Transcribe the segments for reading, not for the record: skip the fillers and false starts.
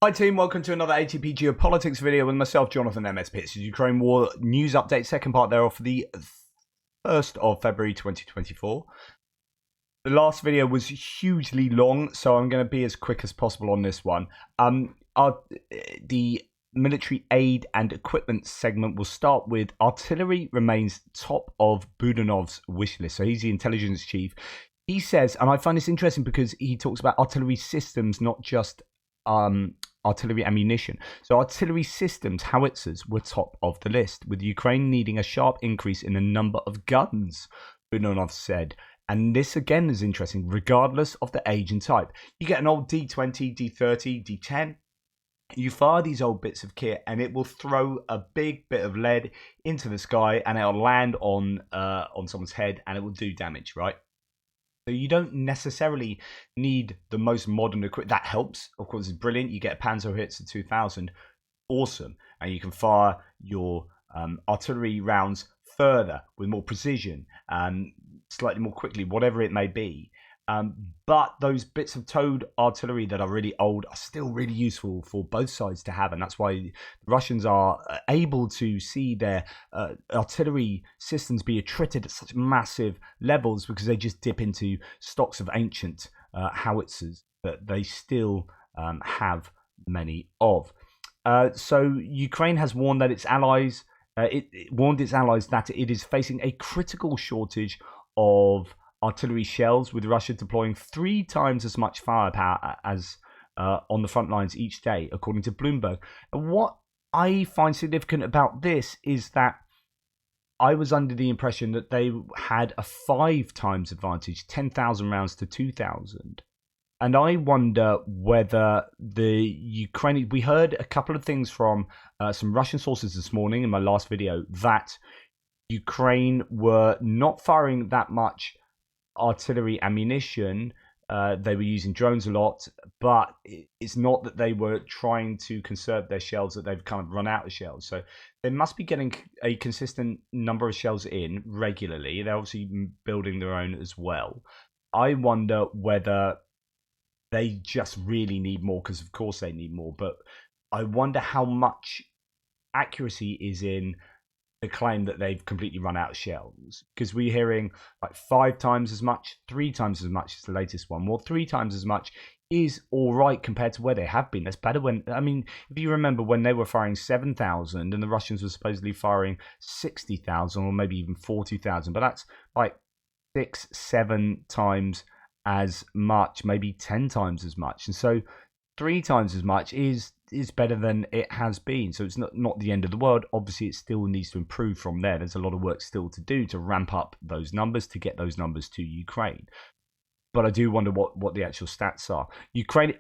Hi team, welcome to another ATP Geopolitics video with myself, Jonathan MS Pitts. Ukraine War News Update, second part thereof for the 1st of February 2024. The last video was hugely long, so I'm going to be as quick as possible on this one. The military aid and equipment segment will start with artillery remains top of Budanov's wish list. So he's the intelligence chief. He says, and I find this interesting because he talks about artillery systems, not just artillery ammunition. So artillery systems, howitzers, were top of the list, with Ukraine needing a sharp increase in the number of guns, Budanov said. And this again is interesting, regardless of the age and type. You get an old D20, D30, D10. You fire these old bits of kit and it will throw a big bit of lead into the sky and it'll land on someone's head and it will do damage, right? So you don't necessarily need the most modern equipment. That helps, of course, it's brilliant. You get a Panzerhitzer 2000, awesome, and you can fire your artillery rounds further with more precision, slightly more quickly, whatever it may be. But those bits of towed artillery that are really old are still really useful for both sides to have, and that's why the Russians are able to see their artillery systems be attrited at such massive levels, because they just dip into stocks of ancient howitzers that they still have many of. So Ukraine has warned that its allies, it warned its allies that it is facing a critical shortage of artillery shells, with Russia deploying 3 times as much firepower as on the front lines each day, according to Bloomberg. And what I find significant about this is that I was under the impression that they had a 5 times advantage, 10,000 rounds to 2,000. And I wonder whether the Ukrainian... We heard a couple of things from some Russian sources this morning in my last video that Ukraine were not firing that much artillery ammunition. They were using drones a lot, but it's not that they were trying to conserve their shells, that they've kind of run out of shells. So they must be getting a consistent number of shells in regularly. They're obviously building their own as well. I wonder whether they just really need more, because of course they need more, but I wonder how much accuracy is in the claim that they've completely run out of shells, because we're hearing like 5 times as much, 3 times as much as the latest one. Well, 3 times as much is all right compared to where they have been. That's better when, I mean, if you remember when they were firing 7,000 and the Russians were supposedly firing 60,000 or maybe even 40,000, but that's like 6, 7 times as much, maybe 10 times as much. And so 3 times as much is better than it has been. So it's not the end of the world. Obviously, it still needs to improve from there. There's a lot of work still to do to ramp up those numbers, to get those numbers to Ukraine. But I do wonder what the actual stats are.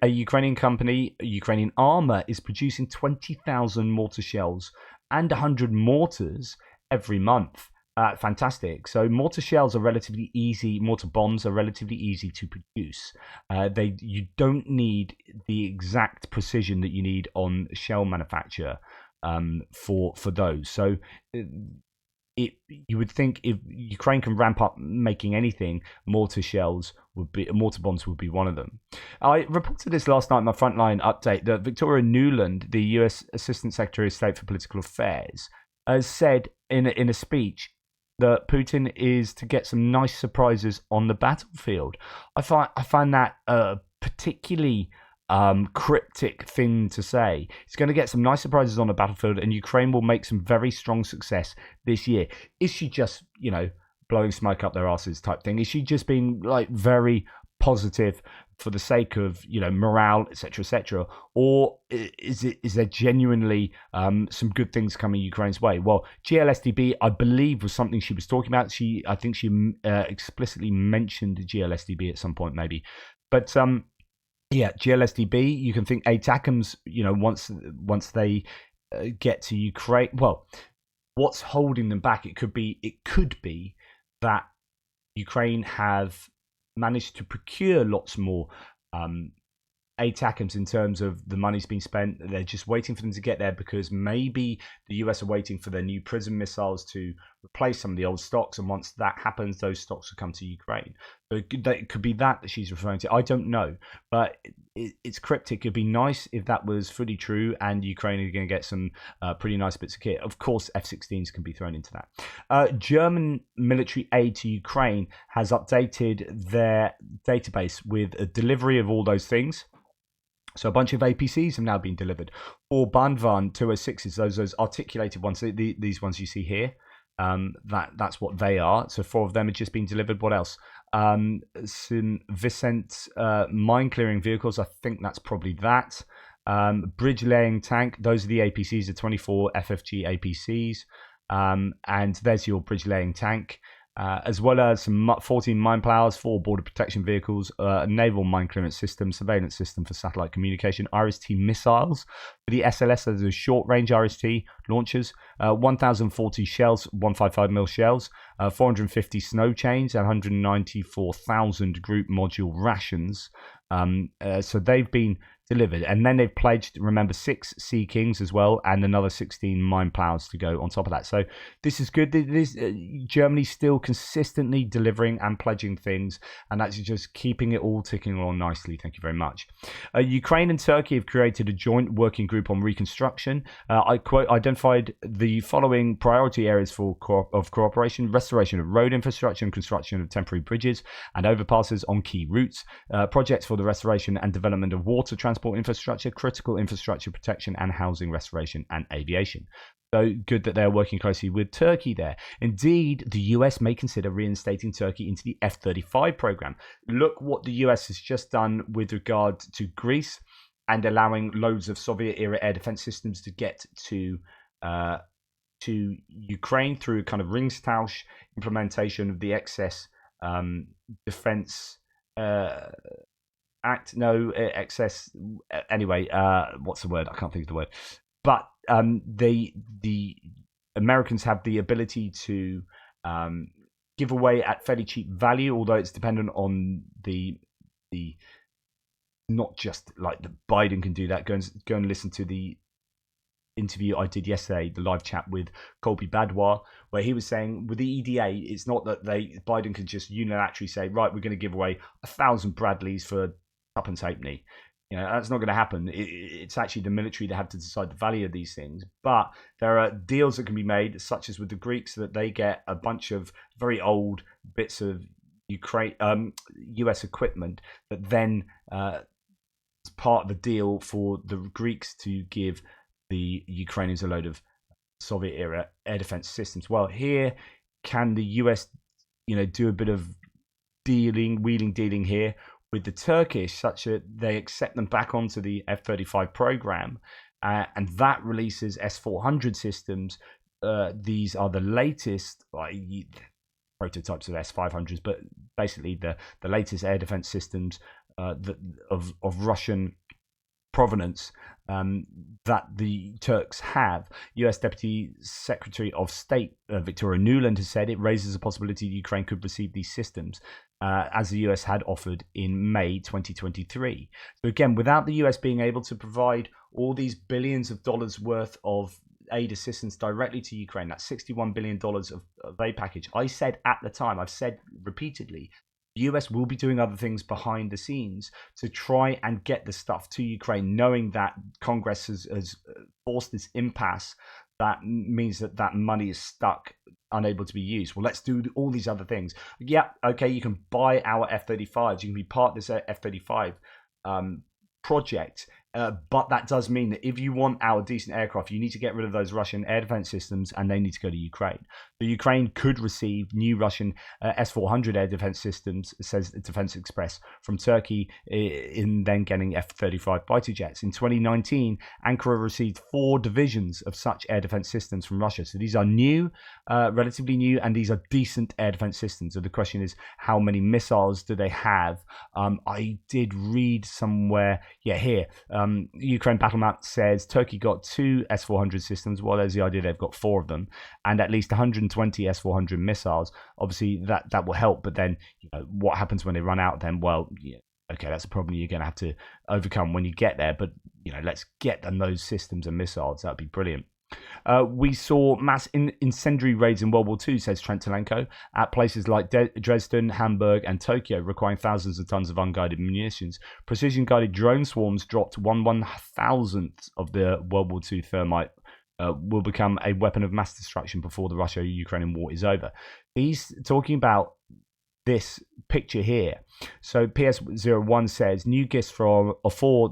A Ukrainian company, Ukrainian Armor, is producing 20,000 mortar shells and 100 mortars every month. Fantastic. So mortar shells are relatively easy. Mortar bombs are relatively easy to produce. You don't need the exact precision that you need on shell manufacture for those. So you would think if Ukraine can ramp up making anything, mortar bombs would be one of them. I reported this last night in my Frontline update that Victoria Nuland, the US Assistant Secretary of State for Political Affairs, has said in a speech that Putin is to get some nice surprises on the battlefield. I find that a particularly cryptic thing to say. He's going to get some nice surprises on the battlefield, and Ukraine will make some very strong success this year. Is she just, blowing smoke up their asses type thing? Is she just being like very positive for the sake of morale, etc., or is there genuinely some good things coming Ukraine's way? Well, GLSDB, I believe, was something she was talking about. I think she explicitly mentioned GLSDB at some point, maybe. But yeah, GLSDB. You can think ATACMS. Once they get to Ukraine, well, what's holding them back? It could be that Ukraine have managed to procure lots more ATACMS in terms of the money's been spent. They're just waiting for them to get there, because maybe the US are waiting for their new Prism missiles to replace some of the old stocks, and once that happens, those stocks will come to Ukraine. So it could be that she's referring to. I don't know, but it's cryptic. It'd be nice if that was fully true, and Ukraine are going to get some pretty nice bits of kit. Of course, F-16s can be thrown into that. German military aid to Ukraine has updated their database with a delivery of all those things. So a bunch of APCs have now been delivered, or Bandvan 206s, those articulated ones, these ones you see here. That's what they are. So 4 of them have just been delivered. What else? St. Vincent mine clearing vehicles. I think that's probably that. Bridge laying tank. Those are the APCs, the 24 FFG APCs. And there's your bridge laying tank. As well as some 14 mine plows, 4 border protection vehicles, a naval mine clearance system, surveillance system for satellite communication, RST missiles for the SLS, those are short-range RST launchers, 1,040 shells, 155mm shells, 450 snow chains, and 194,000 group module rations. So they've been delivered, and then they've pledged, remember, 6 Sea Kings as well, and another 16 mine plows to go on top of that. So this is good. Germany still consistently delivering and pledging things, and that's just keeping it all ticking along nicely. Thank you very much. Ukraine and Turkey have created a joint working group on reconstruction. I quote, identified the following priority areas for cooperation: restoration of road infrastructure and construction of temporary bridges and overpasses on key routes, projects for the restoration and development of water transport infrastructure, critical infrastructure protection, and housing restoration and aviation. So good that they're working closely with Turkey there. Indeed, the US may consider reinstating Turkey into the F-35 program. Look what the US has just done with regard to Greece and allowing loads of Soviet-era air defense systems to get to Ukraine through kind of Ringtausch implementation of the excess defense act. No, excess. Anyway, what's the word? I can't think of the word. But the Americans have the ability to give away at fairly cheap value, although it's dependent on the not just like the Biden can do that. Go and listen to the interview I did yesterday, the live chat with Colby Badwa, where he was saying with the EDA, it's not that Biden can just unilaterally say, right, we're going to give away 1,000 Bradleys for Tuppence Halfpenny. You know, that's not going to happen. It's actually the military that have to decide the value of these things. But there are deals that can be made, such as with the Greeks, that they get a bunch of very old bits of Ukraine, US equipment that then is part of the deal for the Greeks to give the Ukrainians a load of Soviet-era air defense systems. Well, here, can the US, do a bit of wheeling dealing here with the Turkish, such that they accept them back onto the F-35 program, and that releases S-400 systems. These are the latest prototypes of S-500s, but basically the latest air defense systems of Russian provenance that the Turks have. US Deputy Secretary of State Victoria Nuland has said it raises a possibility Ukraine could receive these systems, as the US had offered in May 2023. So again, without the US being able to provide all these billions of dollars worth of aid assistance directly to Ukraine, that's $61 billion of aid package. I said at the time, I've said repeatedly, the US will be doing other things behind the scenes to try and get the stuff to Ukraine, knowing that Congress has forced this impasse that means that money is stuck, unable to be used. Well, let's do all these other things. Yeah, okay, you can buy our F-35s. You can be part of this F-35 project. But that does mean that if you want our decent aircraft, you need to get rid of those Russian air defense systems, and they need to go to Ukraine. The Ukraine could receive new Russian S-400 air defense systems, says Defense Express, from Turkey, in then getting F-35 fighter jets. In 2019, Ankara received 4 divisions of such air defense systems from Russia. So these are new, relatively new, and these are decent air defense systems. So the question is, how many missiles do they have? I did read somewhere, here, Ukraine Battlemap says Turkey got 2 S-400 systems. Well, there's the idea they've got 4 of them, and at least 120 S-400 missiles. Obviously, that will help, but then what happens when they run out? Then, well, okay, that's a problem you're going to have to overcome when you get there. But let's get them those systems and missiles. That'd be brilliant. We saw mass incendiary raids in World War II, says Trentelenko, at places like Dresden, Hamburg, and Tokyo, requiring thousands of tons of unguided munitions. Precision-guided drone swarms dropped 1/1000th of the World War II thermite will become a weapon of mass destruction before the Russia-Ukrainian war is over. He's talking about this picture here. So PS01 says, new gifts for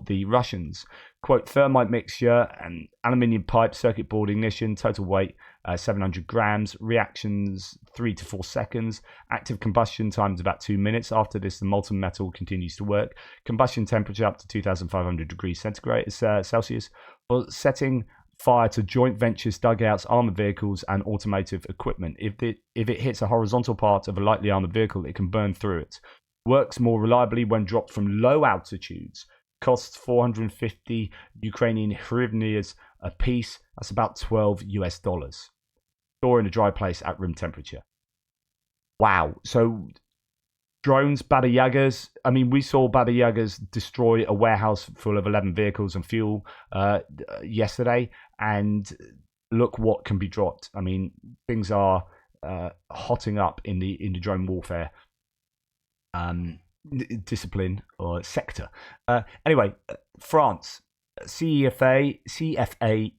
the Russians. Quote, thermite mixture and aluminium pipe, circuit board ignition, total weight 700 grams, reactions 3 to 4 seconds, active combustion time is about 2 minutes. After this, the molten metal continues to work. Combustion temperature up to 2,500 degrees centigrade Celsius. Well, setting fire to joint ventures, dugouts, armored vehicles, and automotive equipment. If it hits a horizontal part of a lightly armored vehicle, it can burn through it. Works more reliably when dropped from low altitudes. Costs 450 Ukrainian hryvnias a piece. That's about $12 US. Store in a dry place at room temperature. Wow. So drones, Baba Yagas. I mean, we saw Baba Yagas destroy a warehouse full of 11 vehicles and fuel yesterday. And look what can be dropped. I mean, things are hotting up in the drone warfare discipline or sector. Anyway, France. CEFA, I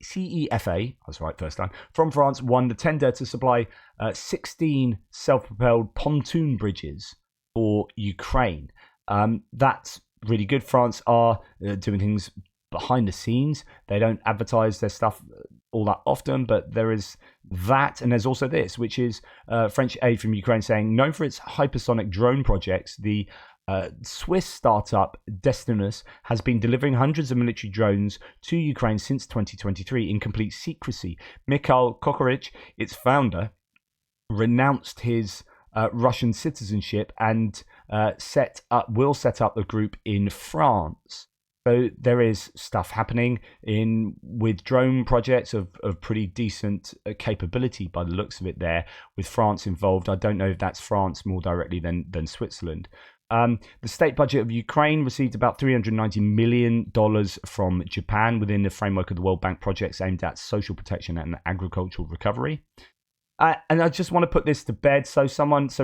was right first time, from France won the tender to supply 16 self-propelled pontoon bridges for Ukraine. That's really good. France are doing things behind the scenes. They don't advertise their stuff all that often, but there is that, and there's also this, which is French aid from Ukraine saying, known for its hypersonic drone projects, the Swiss startup Destinus has been delivering hundreds of military drones to Ukraine since 2023 in complete secrecy. Mikhail Kokorich, its founder, renounced his Russian citizenship and will set up a group in France. So there is stuff happening with drone projects of pretty decent capability by the looks of it there, with France involved. I don't know if that's France more directly than Switzerland. The state budget of Ukraine received about $390 million from Japan within the framework of the World Bank projects aimed at social protection and agricultural recovery. And I just want to put this to bed. So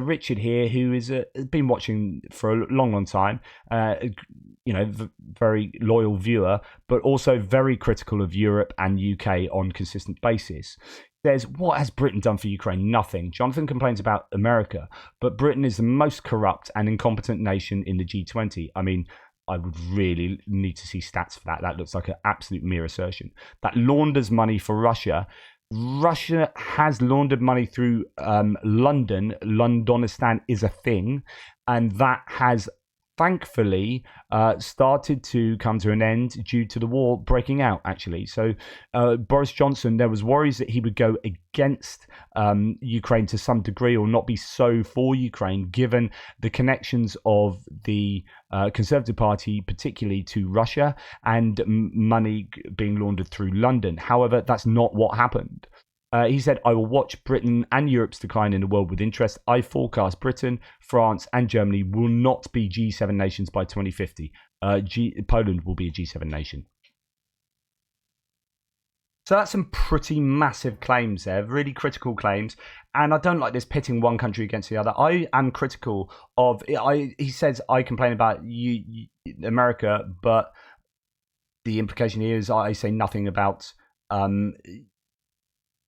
Richard here, who has been watching for a long time, very loyal viewer, but also very critical of Europe and UK on consistent basis, says, what has Britain done for Ukraine? Nothing. Jonathan complains about America, but Britain is the most corrupt and incompetent nation in the G20. I mean, I would really need to see stats for that. That looks like an absolute mere assertion. That launders money for Russia. Russia has laundered money through London. Londonistan is a thing, and that has thankfully started to come to an end due to the war breaking out, actually. So Boris Johnson, there was worries that he would go against Ukraine to some degree, or not be so for Ukraine, given the connections of the Conservative Party, particularly to Russia, and money being laundered through London. However, that's not what happened. He said, I will watch Britain and Europe's decline in the world with interest. I forecast Britain, France, and Germany will not be G7 nations by 2050. Poland will be a G7 nation. So that's some pretty massive claims there, really critical claims. And I don't like this pitting one country against the other. I am critical of, he says, I complain about America, but the implication here is I say nothing about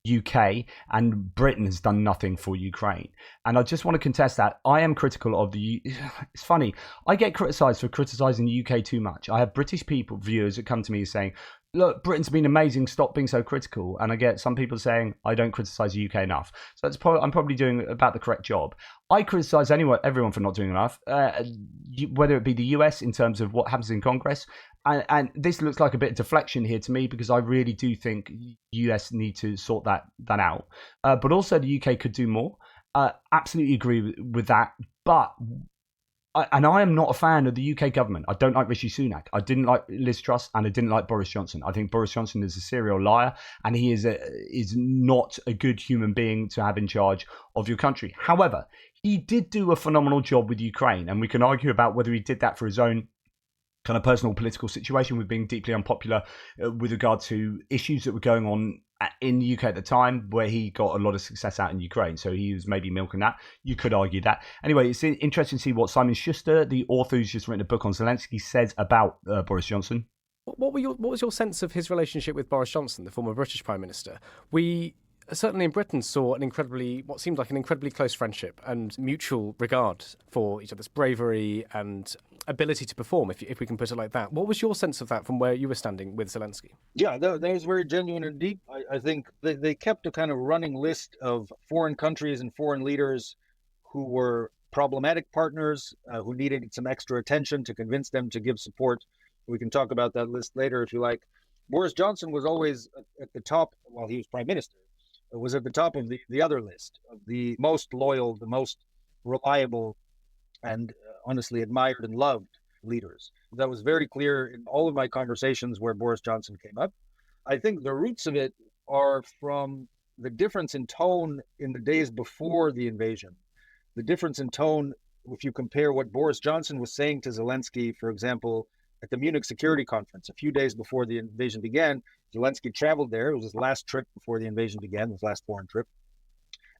UK, and Britain has done nothing for Ukraine. And I just want to contest that. I am critical of it's funny, I get criticised for criticising the UK too much. I have British viewers that come to me saying, look, Britain's been amazing, stop being so critical. And I get some people saying, I don't criticise the UK enough. So I'm probably doing about the correct job. I criticise everyone for not doing enough, whether it be the US in terms of what happens in Congress. And this looks like a bit of deflection here to me, because I really do think US need to sort that out. But also the UK could do more. Absolutely agree with that. But I am not a fan of the UK government. I don't like Rishi Sunak. I didn't like Liz Truss, and I didn't like Boris Johnson. I think Boris Johnson is a serial liar, and he is not a good human being to have in charge of your country. However, he did do a phenomenal job with Ukraine, and we can argue about whether he did that for his own kind of personal political situation, with being deeply unpopular with regard to issues that were going on in the UK at the time, where he got a lot of success out in Ukraine. So he was maybe milking that. You could argue that. Anyway, it's interesting to see what Simon Schuster, the author who's just written a book on Zelensky, says about Boris Johnson. What was your sense of his relationship with Boris Johnson, the former British Prime Minister? We certainly in Britain saw what seemed like an incredibly close friendship and mutual regard for each other's bravery and ability to perform, if we can put it like that. What was your sense of that from where you were standing with Zelensky? Yeah, that was very genuine and deep. I think they kept a kind of running list of foreign countries and foreign leaders who were problematic partners, who needed some extra attention to convince them to give support. We can talk about that list later if you like. Boris Johnson was always at the top while he was prime minister. It was at the top of the other list of the most loyal, the most reliable, and honestly admired and loved leaders. That was very clear in all of my conversations where Boris Johnson came up. I think the roots of it are from the difference in tone in the days before the invasion. The difference in tone, if you compare what Boris Johnson was saying to Zelensky, for example, at the Munich Security Conference, a few days before the invasion began. Zelensky traveled there. It was his last trip before the invasion began, his last foreign trip.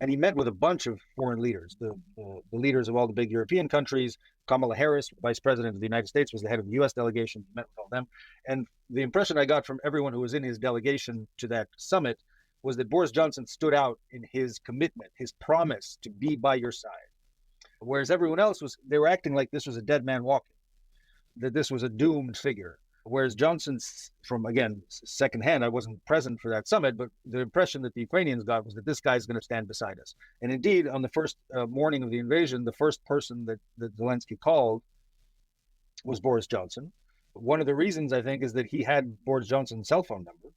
And he met with a bunch of foreign leaders, the leaders of all the big European countries. Kamala Harris, vice president of the United States, was the head of the U.S. delegation. He met with all them. And the impression I got from everyone who was in his delegation to that summit was that Boris Johnson stood out in his commitment, his promise to be by your side. Whereas everyone else they were acting like this was a dead man walking, that this was a doomed figure. Whereas Johnson's, from, again, secondhand, I wasn't present for that summit, but the impression that the Ukrainians got was that this guy's going to stand beside us. And indeed, on the first morning of the invasion, the first person that Zelensky called was Boris Johnson. One of the reasons, I think, is that he had Boris Johnson's cell phone number.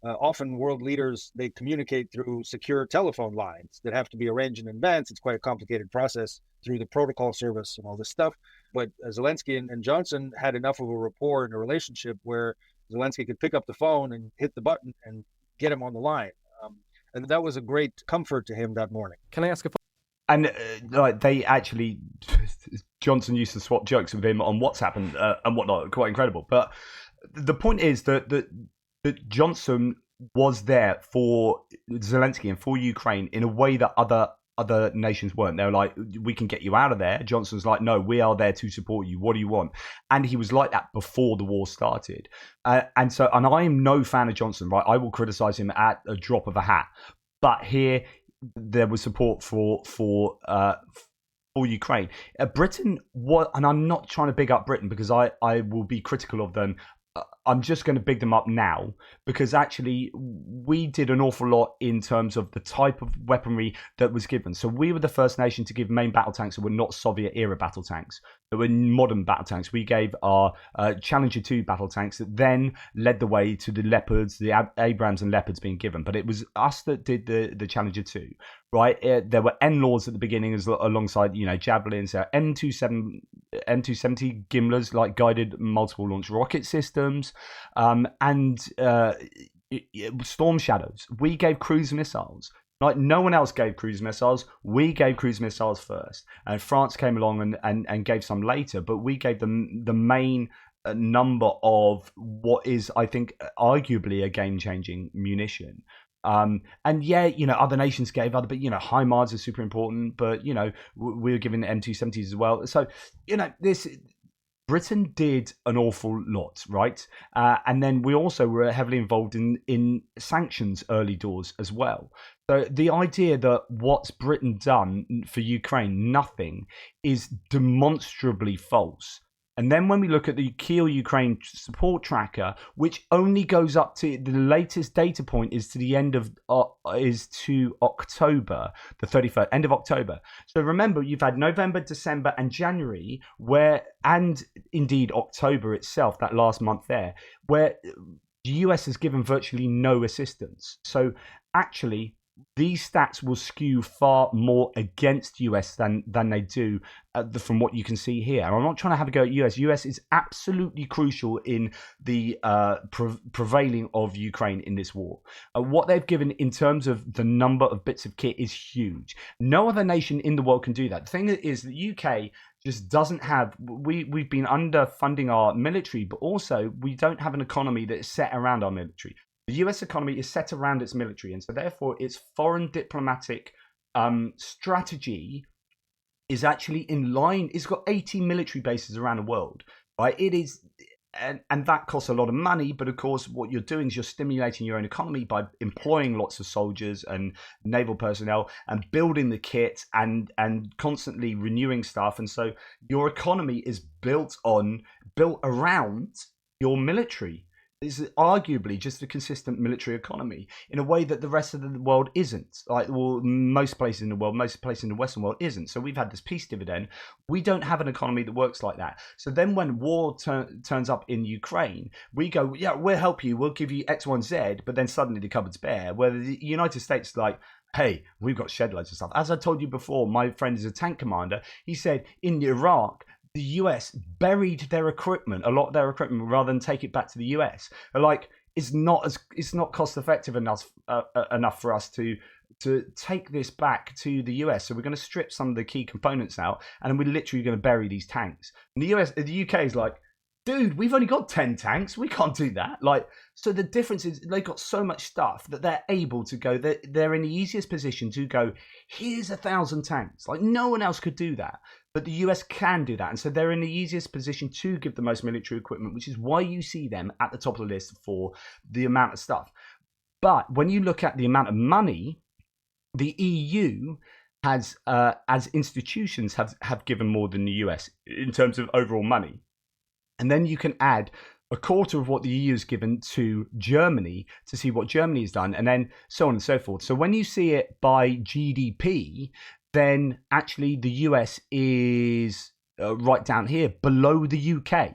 Often world leaders, they communicate through secure telephone lines that have to be arranged in advance. It's quite a complicated process through the protocol service and all this stuff. But Zelensky and Johnson had enough of a rapport and a relationship where Zelensky could pick up the phone and hit the button and get him on the line. And that was a great comfort to him that morning. Can I ask a And they actually, Johnson used to swap jokes with him on WhatsApp and whatnot. Quite incredible. But the point is that Johnson was there for Zelensky and for Ukraine in a way that other nations weren't. They were like, we can get you out of there. Johnson's like, no, we are there to support you. What do you want? And he was like that before the war started. And I am no fan of Johnson, right? I will criticize him at a drop of a hat. But here, there was support for Ukraine. Britain, and I'm not trying to big up Britain because I will be critical of them. I'm just going to big them up now because actually we did an awful lot in terms of the type of weaponry that was given. So we were the first nation to give main battle tanks that were not Soviet era battle tanks, that were modern battle tanks. We gave our Challenger 2 battle tanks that then led the way to the Leopards, the Abrams and Leopards being given. But it was us that did the Challenger 2. Right, there were NLAWs at the beginning alongside, javelins, M270 Gimlers, like guided multiple launch rocket systems, and Storm Shadows. We gave cruise missiles. Like no one else gave cruise missiles. We gave cruise missiles first, and France came along and gave some later. But we gave them the main number of what is, I think, arguably a game-changing munition. And yeah, other nations gave other, but HIMARS are super important, but we were given M270s as well. So Britain did an awful lot, right? And then we also were heavily involved in sanctions early doors as well. So the idea that what's Britain done for Ukraine, nothing, is demonstrably false. And then when we look at the Kiel Ukraine support tracker, which only goes up to the latest data point is to the end of October, the 31st, end of October. So remember, you've had November, December, and January, and indeed October itself, that last month there, where the US has given virtually no assistance. So actually, these stats will skew far more against US than they do from what you can see here. And I'm not trying to have a go at US. US is absolutely crucial in the prevailing of Ukraine in this war. What they've given in terms of the number of bits of kit is huge. No other nation in the world can do that. The thing is, the UK just doesn't have. We've been underfunding our military, but also we don't have an economy that is set around our military. The US economy is set around its military, and so therefore its foreign diplomatic strategy is actually in line. It's got 80 military bases around the world, right? It is, and that costs a lot of money. But of course, what you're doing is you're stimulating your own economy by employing lots of soldiers and naval personnel and building the kit and constantly renewing stuff. And so your economy is built around your military. Is arguably just a consistent military economy in a way that the rest of the world isn't. Like, well, most places in the world, most places in the Western world isn't. So we've had this peace dividend. We don't have an economy that works like that. So then when war turns up in Ukraine, we go, yeah, we'll help you. We'll give you X, Y, and Z. But then suddenly the cupboard's bare. Where the United States is like, hey, we've got shed loads of stuff. As I told you before, my friend is a tank commander. He said in Iraq, the US buried their equipment, a lot of their equipment, rather than take it back to the US. Like, it's not cost effective enough for us to take this back to the US. So we're going to strip some of the key components out, and we're literally going to bury these tanks. And the UK is like, dude, we've only got 10 tanks. We can't do that. Like, so the difference is they've got so much stuff that they're able to go. They're in the easiest position to go, here's 1,000 tanks. Like, no one else could do that. But the US can do that. And so they're in the easiest position to give the most military equipment, which is why you see them at the top of the list for the amount of stuff. But when you look at the amount of money, the EU has, as institutions, have given more than the US in terms of overall money. And then you can add a quarter of what the EU has given to Germany to see what Germany has done, and then so on and so forth. So when you see it by GDP, then actually the US is right down here below the UK.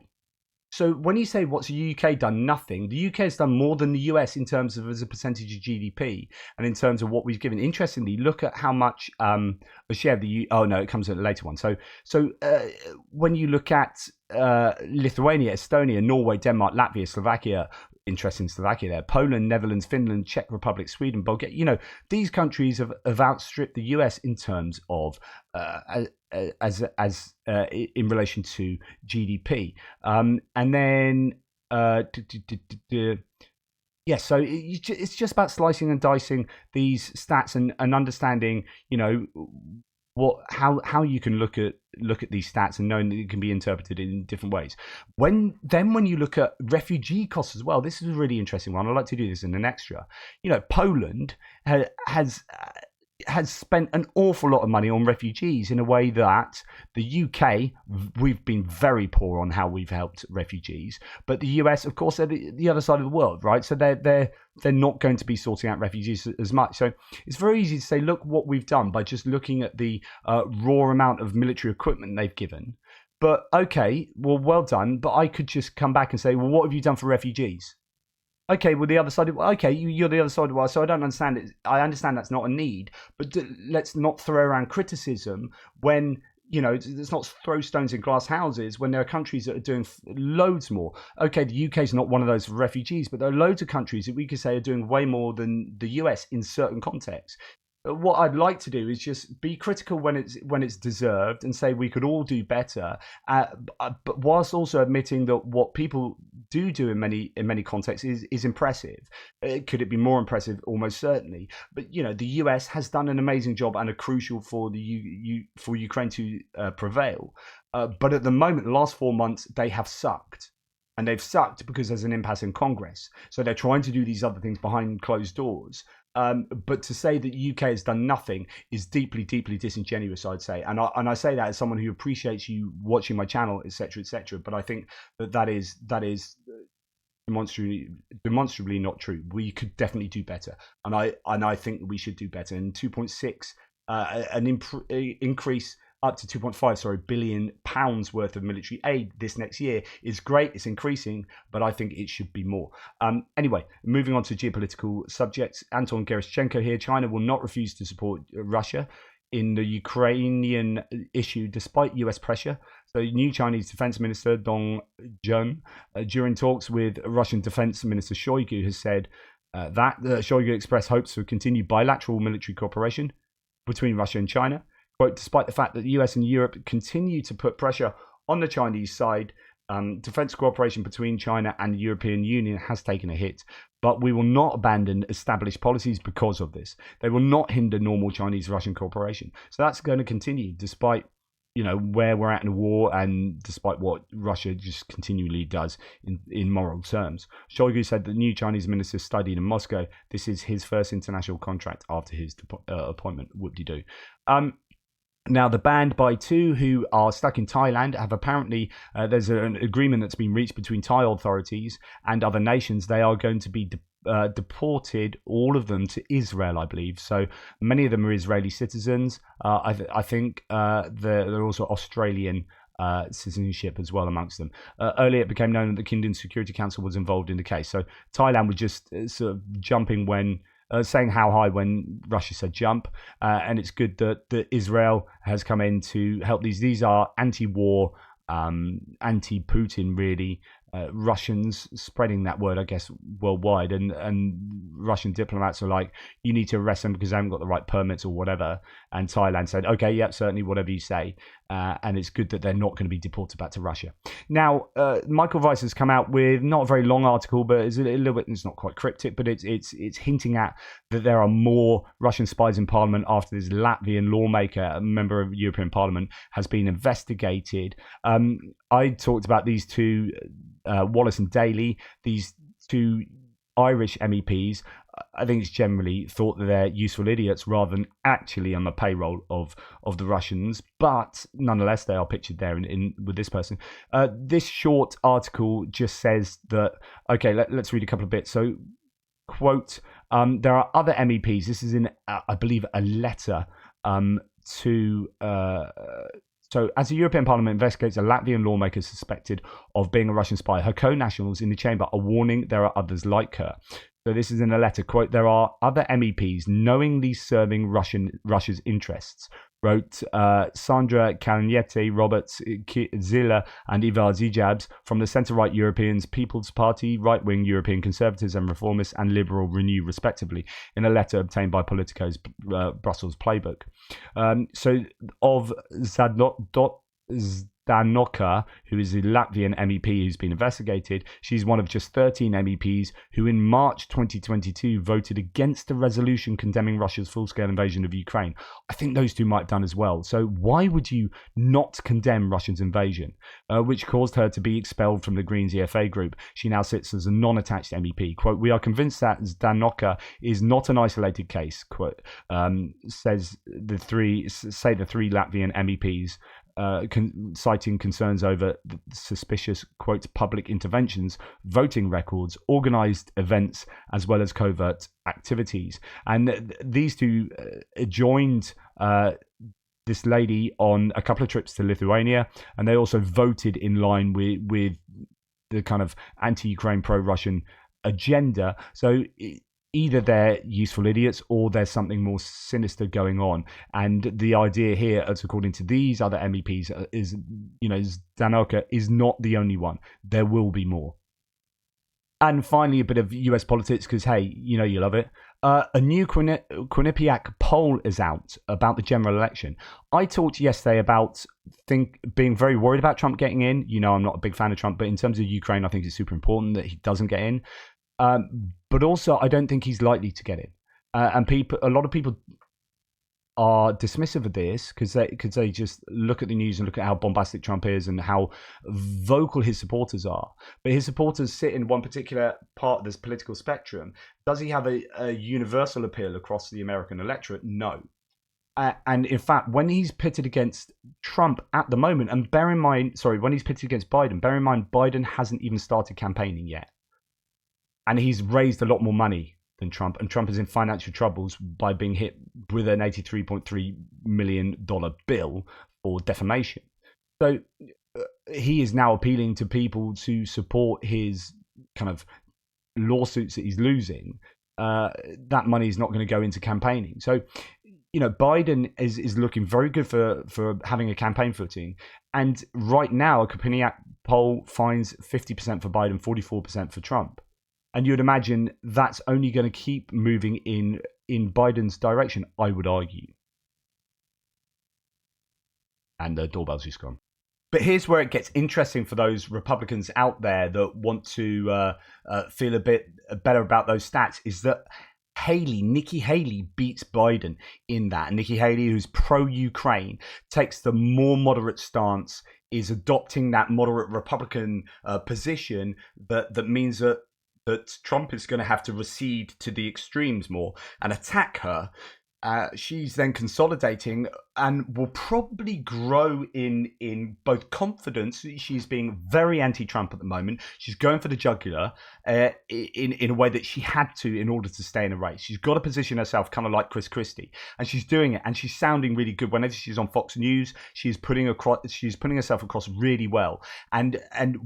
So when you say what's the UK done, nothing. The UK has done more than the US in terms of as a percentage of GDP and in terms of what we've given. Interestingly, look at how much a share of the oh no, it comes at a later one. So when you look at Lithuania, Estonia, Norway, Denmark, Latvia, Slovakia. Interesting, Slovakia there. Poland, Netherlands, Finland, Czech Republic, Sweden, Bulgaria. You know, these countries have outstripped the US in terms of in relation to GDP. And then yeah, so it's just about slicing and dicing these stats and understanding, you know, how you can look at these stats and knowing that it can be interpreted in different ways. When you look at refugee costs as well, this is a really interesting one. I like to do this in an extra. You know, Poland has spent an awful lot of money on refugees in a way that the UK, we've been very poor on how we've helped refugees. But the US, of course, they're the other side of the world, right? So they're not going to be sorting out refugees as much. So it's very easy to say, look what we've done by just looking at the raw amount of military equipment they've given. But okay, well done. But I could just come back and say, well, what have you done for refugees? Okay, well, the other side. Okay, you're the other side of the world, so I don't understand it. I understand that's not a need, but let's not throw around criticism when, you know, let's not throw stones in glass houses when there are countries that are doing loads more. Okay, the UK is not one of those for refugees, but there are loads of countries that we could say are doing way more than the US in certain contexts. What I'd like to do is just be critical when it's deserved and say we could all do better, but whilst also admitting that what people do in many contexts is impressive. Could it be more impressive? Almost certainly. But you know, the US has done an amazing job and are crucial for for Ukraine to prevail. But at the moment, the last 4 months, they have sucked. And they've sucked because there's an impasse in Congress. So they're trying to do these other things behind closed doors. But to say that the UK has done nothing is deeply, deeply disingenuous, I'd say. And I say that as someone who appreciates you watching my channel, etc., etc. But I think that is demonstrably not true. We could definitely do better, and I think we should do better. And 2.6, an increase up to 2.5 billion pounds worth of military aid this next year is great. It's increasing, but I think it should be more. Anyway, moving on to geopolitical subjects. Anton Gerashchenko here. China will not refuse to support Russia in the Ukrainian issue despite US pressure. So new Chinese Defense Minister Dong Jun, during talks with Russian Defense Minister Shoigu, has said that Shoigu expressed hopes for continued bilateral military cooperation between Russia and China. Quote, despite the fact that the US and Europe continue to put pressure on the Chinese side, defense cooperation between China and the European Union has taken a hit, but we will not abandon established policies because of this. They will not hinder normal Chinese-Russian cooperation. So that's going to continue despite where we're at in the war and despite what Russia just continually does in moral terms. Shoigu said the new Chinese minister studied in Moscow. This is his first international contract after his appointment. Whoop-de-doo. Now, the banned by two who are stuck in Thailand have apparently, there's an agreement that's been reached between Thai authorities and other nations. They are going to be deported, all of them, to Israel, I believe. So many of them are Israeli citizens. I think they're also Australian citizenship as well amongst them. Earlier, it became known that the Kingdom Security Council was involved in the case. So Thailand was just sort of jumping when... saying how high when Russia said jump, and it's good that Israel has come in to help these. These are anti-war, anti-Putin, really, Russians spreading that word, I guess, worldwide, and Russian diplomats are like, you need to arrest them because they haven't got the right permits or whatever. And Thailand said, okay, yep, certainly, whatever you say. And it's good that they're not going to be deported back to Russia. Now, Michael Weiss has come out with not a very long article, but it's a little bit, it's not quite cryptic, but it's hinting at that there are more Russian spies in Parliament after this Latvian lawmaker, a member of European Parliament, has been investigated. I talked about these two, Wallace and Daly, these two Irish MEPs. I think it's generally thought that they're useful idiots rather than actually on the payroll of the Russians, but nonetheless they are pictured there in with this person. This short article just says that, okay, let's read a couple of bits. So, quote, there are other MEPs, this is in, I believe, a letter to... So, as the European Parliament investigates a Latvian lawmaker suspected of being a Russian spy, her co-nationals in the chamber are warning there are others like her. So this is in a letter, quote, there are other MEPs knowingly serving Russia's interests, wrote Sandra Kalniete, Robert Ziller, and Ivar Zijabs from the centre-right Europeans People's Party, right-wing European Conservatives and Reformists, and Liberal Renew, respectively, in a letter obtained by Politico's Brussels playbook. So of Zdanoka, who is the Latvian MEP who's been investigated, she's one of just 13 MEPs who in March 2022 voted against a resolution condemning Russia's full-scale invasion of Ukraine. I think those two might have done as well. So why would you not condemn Russia's invasion, which caused her to be expelled from the Greens EFA group? She now sits as a non-attached MEP. Quote, we are convinced that Zdanoka is not an isolated case, quote, say the three Latvian MEPs, citing concerns over suspicious, quote, public interventions, voting records, organised events, as well as covert activities. And these two joined this lady on a couple of trips to Lithuania, and they also voted in line with the kind of anti-Ukraine, pro-Russian agenda. So either they're useful idiots or there's something more sinister going on. And the idea here, as according to these other MEPs, is, Zdanoka is not the only one. There will be more. And finally, a bit of US politics, because, hey, you love it. A new Quinnipiac poll is out about the general election. I talked yesterday about being very worried about Trump getting in. I'm not a big fan of Trump, but in terms of Ukraine, I think it's super important that he doesn't get in. But also, I don't think he's likely to get in. And a lot of people are dismissive of this because they just look at the news and look at how bombastic Trump is and how vocal his supporters are. But his supporters sit in one particular part of this political spectrum. Does he have a universal appeal across the American electorate? No. And in fact, when he's pitted against Trump at the moment, and when he's pitted against Biden, bear in mind, Biden hasn't even started campaigning yet. And he's raised a lot more money than Trump. And Trump is in financial troubles by being hit with an $83.3 million bill for defamation. So he is now appealing to people to support his kind of lawsuits that he's losing. That money is not going to go into campaigning. So, Biden is looking very good for having a campaign footing. And right now, a Quinnipiac poll finds 50% for Biden, 44% for Trump. And you'd imagine that's only going to keep moving in Biden's direction, I would argue. And the doorbell's just gone. But here's where it gets interesting for those Republicans out there that want to feel a bit better about those stats, is that Nikki Haley beats Biden in that. And Nikki Haley, who's pro-Ukraine, takes the more moderate stance, is adopting that moderate Republican position that means that Trump is going to have to recede to the extremes more and attack her. She's then consolidating and will probably grow in both confidence. She's being very anti-Trump at the moment. She's going for the jugular in a way that she had to in order to stay in a race. She's got to position herself kind of like Chris Christie, and she's doing it. And she's sounding really good whenever she's on Fox News. She's putting herself across really well. And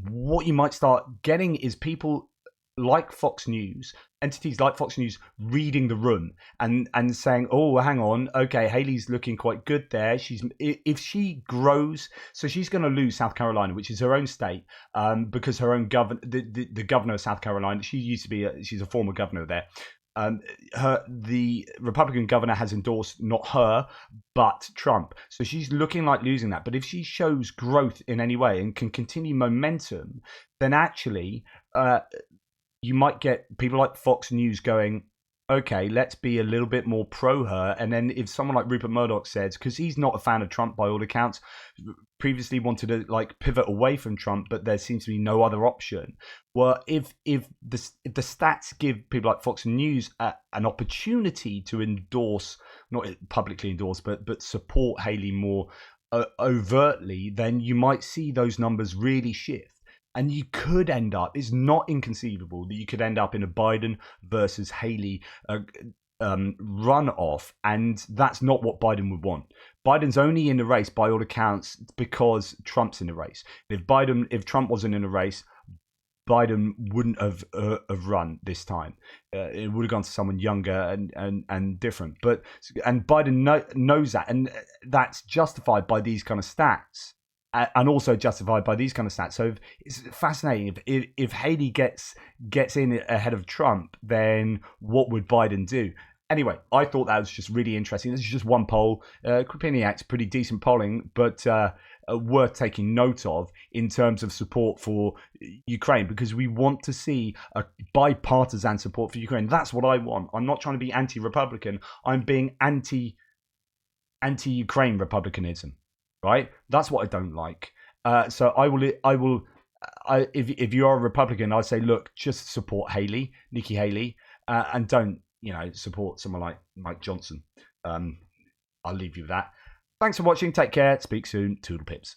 what you might start getting is people like Fox News, entities like Fox News, reading the room and saying, "Oh, hang on, okay, Haley's looking quite good there. If she grows, so she's going to lose South Carolina, which is her own state, because her own the governor of South Carolina, she's a former governor there. The Republican governor has endorsed not her, but Trump. So she's looking like losing that. But if she shows growth in any way and can continue momentum, then actually, you might get people like Fox News going, okay, let's be a little bit more pro her. And then if someone like Rupert Murdoch says, because he's not a fan of Trump by all accounts, previously wanted to like pivot away from Trump, but there seems to be no other option. Well, if the stats give people like Fox News an opportunity to endorse, not publicly endorse, but support Haley more overtly, then you might see those numbers really shift. And you could end up, it's not inconceivable that you could end up in a Biden versus Haley runoff. And that's not what Biden would want. Biden's only in the race, by all accounts, because Trump's in the race. If Trump wasn't in the race, Biden wouldn't have run this time. It would have gone to someone younger and different. And Biden knows that. And that's justified by these kind of stats. And also justified by these kind of stats. So it's fascinating. If Haley gets in ahead of Trump, then what would Biden do? Anyway, I thought that was just really interesting. This is just one poll. Quinnipiac's pretty decent polling, but worth taking note of in terms of support for Ukraine, because we want to see a bipartisan support for Ukraine. That's what I want. I'm not trying to be anti-Republican. I'm being anti-Ukraine Republicanism. Right, that's what I don't like. So I will. If you are a Republican, I'd say, look, just support Nikki Haley, and don't support someone like Mike Johnson. I'll leave you with that. Thanks for watching. Take care. Speak soon. Toodle pips.